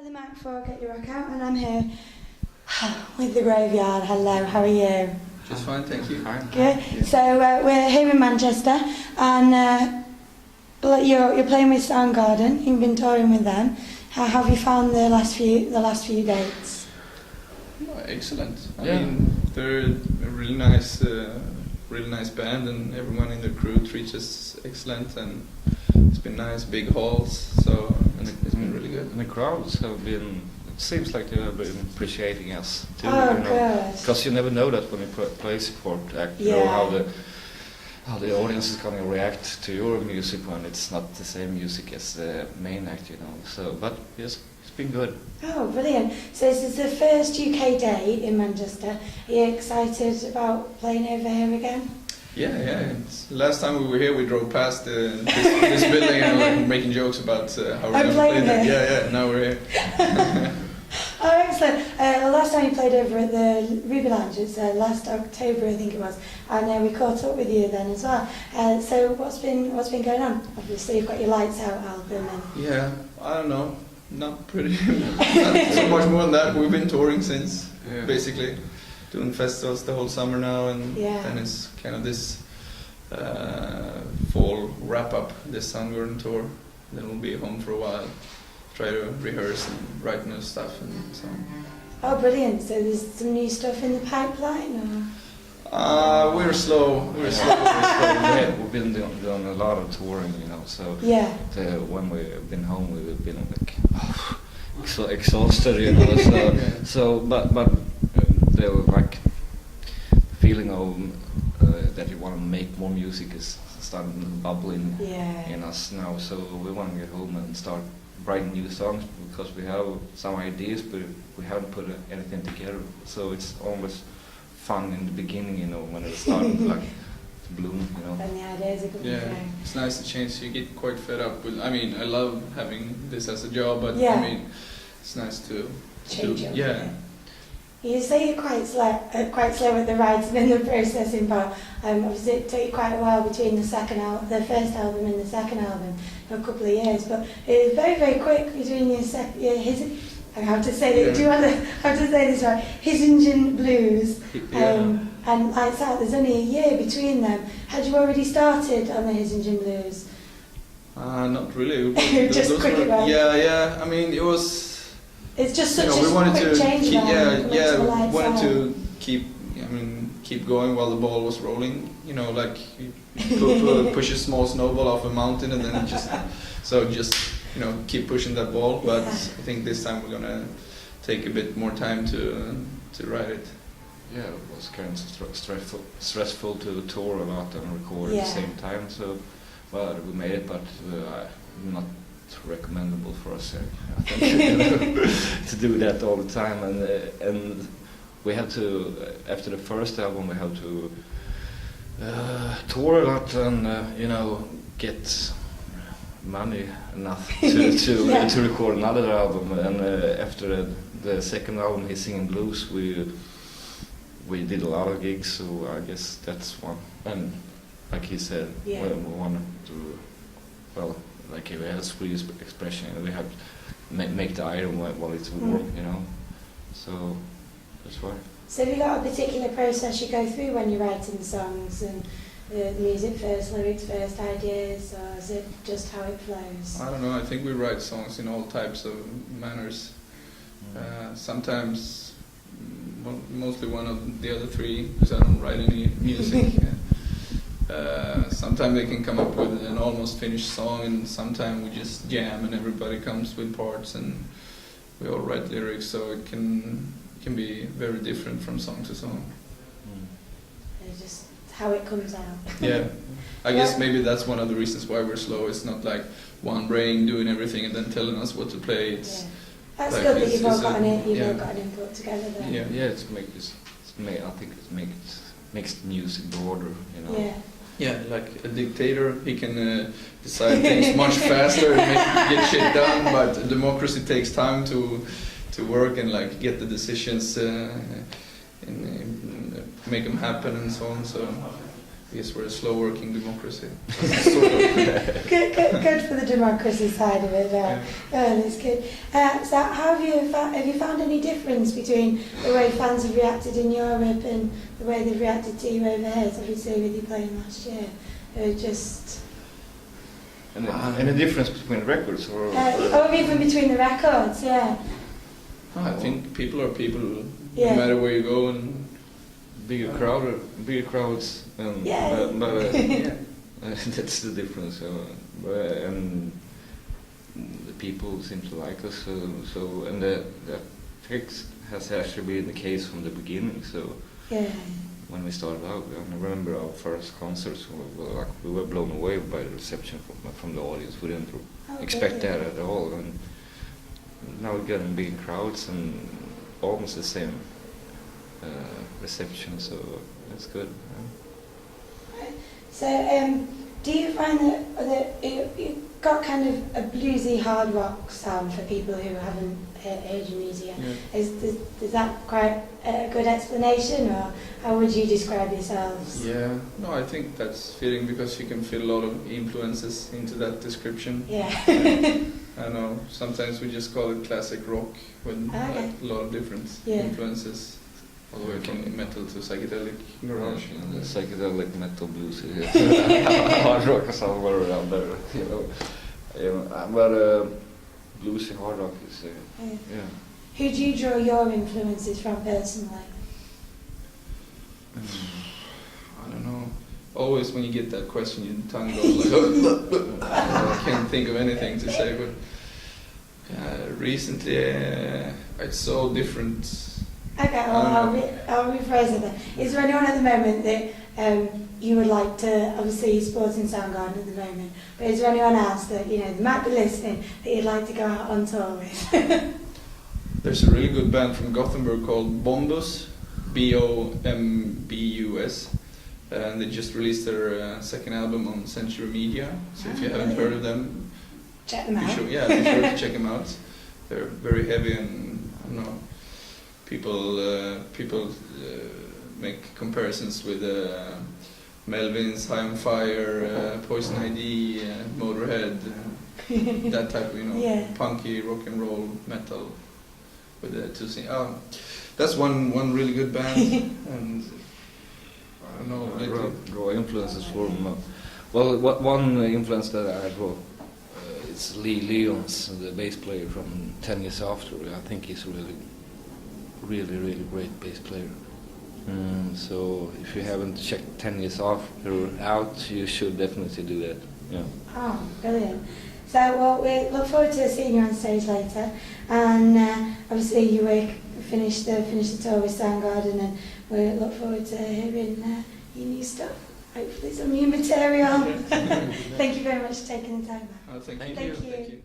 Kelly Mac for Get Your Rock Out, and I'm here with the Graveyard. Hello, how are you? Just fine, thank you. Good. Yeah. So we're here in Manchester, and you're playing with Soundgarden. You've been touring with them. How have you found the last few dates? Oh, excellent. I mean, they're a really nice band, and everyone in the crew treats us excellent, and it's been nice, big halls, so it's been really good. And the crowds have been, it seems like they have been appreciating us too. Oh, you know, good. because you never know that when you play support act, you know how the audience is going to react to your music when it's not the same music as the main act, you know. So, but yes, it's been good. Oh, brilliant. So this is the first UK day in Manchester. Are you excited about playing over here again? Yeah. Last time we were here, we drove past this building and we were making jokes about how we're going to play there. Yeah, now we're here. Oh, excellent. Last time you played over at the Ruby Lounge, it's last October, I think it was, and we caught up with you then as well. So what's been going on? Obviously, you've got your Lights Out album. Yeah, I don't know. Not so much more than that. We've been touring since, basically. Doing festivals the whole summer now, and then it's kind of this fall wrap-up, this Soundgarden tour. Then we'll be home for a while, try to rehearse and write new stuff and so on. Oh, brilliant. So there's some new stuff in the pipeline? Or? We're slow. We've been doing a lot of touring, you know, so when we've been home, we've been like so exhausted, you know, but the like feeling of that you want to make more music is starting bubbling in us now. So we want to get home and start writing new songs because we have some ideas, but we haven't put anything together. So it's always fun in the beginning, you know, when it starts like to bloom, you know. When the ideas are good. Yeah, it's nice to change. You get quite fed up with. I mean, I love having this as a job, but I mean, it's nice to change do. Yeah. You say you're quite slow at the writing and the processing part. Obviously, it took you quite a while between the first album and the second album, a couple of years. But it was very, very quick between I have to say it. Do you want to have to say this right? His Engine Blues and Lights Out. There's only a year between them. Had you already started on the His Engine Blues? Not really. Just quick, right? Yeah. I mean, it was. It's just such a quick change. We wanted to keep going while the ball was rolling. You know, like you push a small snowball off a mountain and then just keep pushing that ball. But I think this time we're gonna take a bit more time to write it. Yeah, it was kind of stressful to tour a lot and record at the same time. So, well, we made it, but not recommendable for us, I think, to do that all the time, and we have to, after the first album, we have to tour a lot and get money enough to record another album, and after the second album, His Singing Blues, we did a lot of gigs, so I guess that's one. And like he said, we wanted to, like we had a Swedish expression, and we have to make the iron while it's warm, you know. So that's why. So have you got a particular process you go through when you're writing songs, and the music first, lyrics first, ideas, or is it just how it flows? I don't know. I think we write songs in all types of manners. Sometimes, mostly one of the other three, because I don't write any music. Sometimes they can come up with an almost finished song, and sometimes we just jam and everybody comes with parts and we all write lyrics, so it can be very different from song to song. It's just how it comes out. Yeah, I guess maybe that's one of the reasons why we're slow. It's not like one brain doing everything and then telling us what to play. It's that's like good that you've all got an input together then. Yeah, I think it makes the music broader, you know. Yeah, like a dictator, he can decide things much faster and get shit done, but democracy takes time to work and like get the decisions and make them happen and so on. So I guess we're a slow-working democracy. Good for the democracy side of it there. That's good. So have you found any difference between the way fans have reacted in Europe and the way they've reacted to you over here? Obviously with you playing last year. Just... Any difference between records or even between the records, yeah. I think people are people, yeah. No matter where you go, and bigger crowds, and yeah. but that's the difference. And the people seem to like us. So and that has actually been the case from the beginning. So yeah. When we started out, I remember our first concerts. We were blown away by the reception from the audience. We didn't expect that at all. And now we're getting big crowds and almost the same reception, so that's good. Right. So, do you find that you've got kind of a bluesy hard rock sound for people who haven't heard your music yet? Yeah. Is that quite a good explanation, or how would you describe yourselves? Yeah, no, I think that's fitting because you can fit a lot of influences into that description. Yeah. I don't know, sometimes we just call it classic rock with like, a lot of different influences. All the way from metal to psychedelic garage. The psychedelic metal blues, hard rock is somewhere around there, you know. But bluesy hard rock is, yeah. Who do you draw your influences from personally? I don't know. Always when you get that question, your tongue goes like, I can't think of anything to say, but recently it's so different. Okay, well, I'll rephrase it then. Is there anyone at the moment that you would like to, obviously you're supporting Soundgarden at the moment, but is there anyone else that, you know, might be listening, that you'd like to go out on tour with? There's a really good band from Gothenburg called Bombus, Bombus, and they just released their second album on Century Media, so if you haven't heard of them, check them out. Be sure to check them out. They're very heavy and, I don't know, people make comparisons with Melvins, High on Fire, Poison ID, Motorhead, that type of, you know, punky rock and roll metal with the two sing. That's one really good band, and I don't know. Draw influences from. Well, one influence that I draw, it's Lee Leons, the bass player from 10 Years After. I think he's really great bass player. So if you haven't checked 10 Years After out, you should definitely do that. Yeah. Oh, brilliant. So well, we look forward to seeing you on stage later, and obviously you finish the tour with Soundgarden, and we look forward to hearing your new stuff. Hopefully some new material. Thank you very much for taking the time. Thank you.